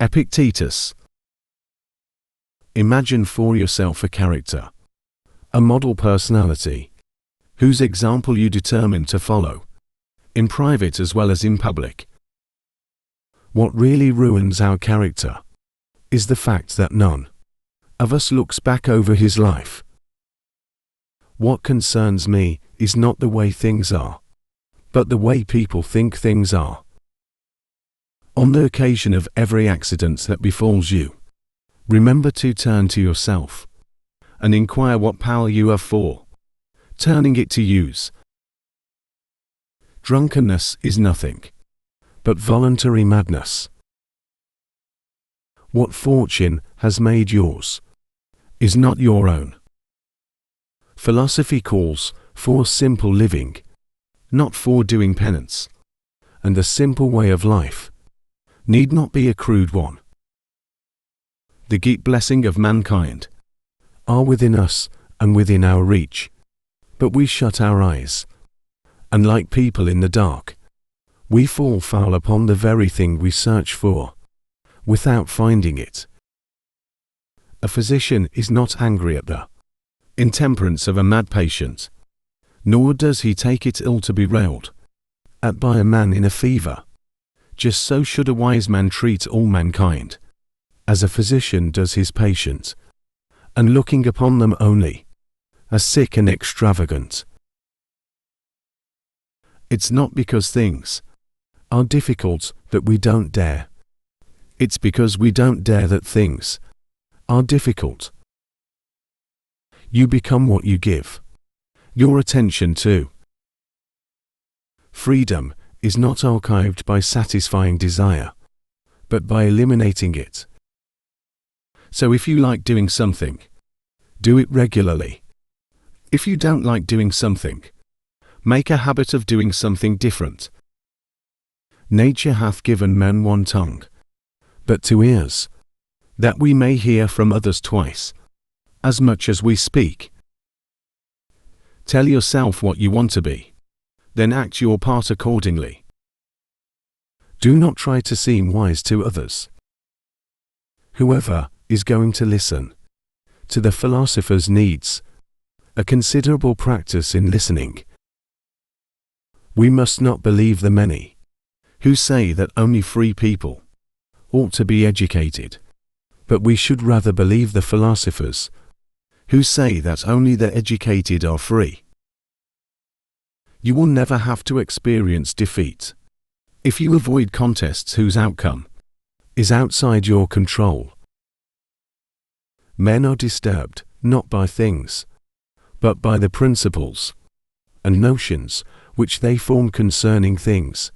Epictetus. Imagine for yourself a character, a model personality, whose example you determine to follow, in private as well as in public. What really ruins our character is the fact that none of us looks back over his life. What concerns me is not the way things are, but the way people think things are. On the occasion of every accident that befalls you, remember to turn to yourself and inquire what power you have for turning it to use. Drunkenness is nothing but voluntary madness. What fortune has made yours is not your own. Philosophy calls for simple living, not for doing penance, and a simple way of life need not be a crude one. The deep blessing of mankind are within us and within our reach, but we shut our eyes, and like people in the dark, we fall foul upon the very thing we search for, without finding it. A physician is not angry at the intemperance of a mad patient, nor does he take it ill to be railed at by a man in a fever. Just so should a wise man treat all mankind, as a physician does his patient, and looking upon them only as sick and extravagant. It's not because things are difficult that we don't dare. It's because we don't dare that things are difficult. You become what you give your attention to. Freedom is not archived by satisfying desire, but by eliminating it. So if you like doing something, do it regularly. If you don't like doing something, make a habit of doing something different. Nature hath given men one tongue, but 2 ears, that we may hear from others twice as much as we speak. Tell yourself what you want to be, then act your part accordingly. Do not try to seem wise to others. Whoever is going to listen to the philosopher's needs a considerable practice in listening. We must not believe the many who say that only free people ought to be educated, but we should rather believe the philosophers who say that only the educated are free. You will never have to experience defeat if you avoid contests whose outcome is outside your control. Men are disturbed not by things, but by the principles and notions which they form concerning things.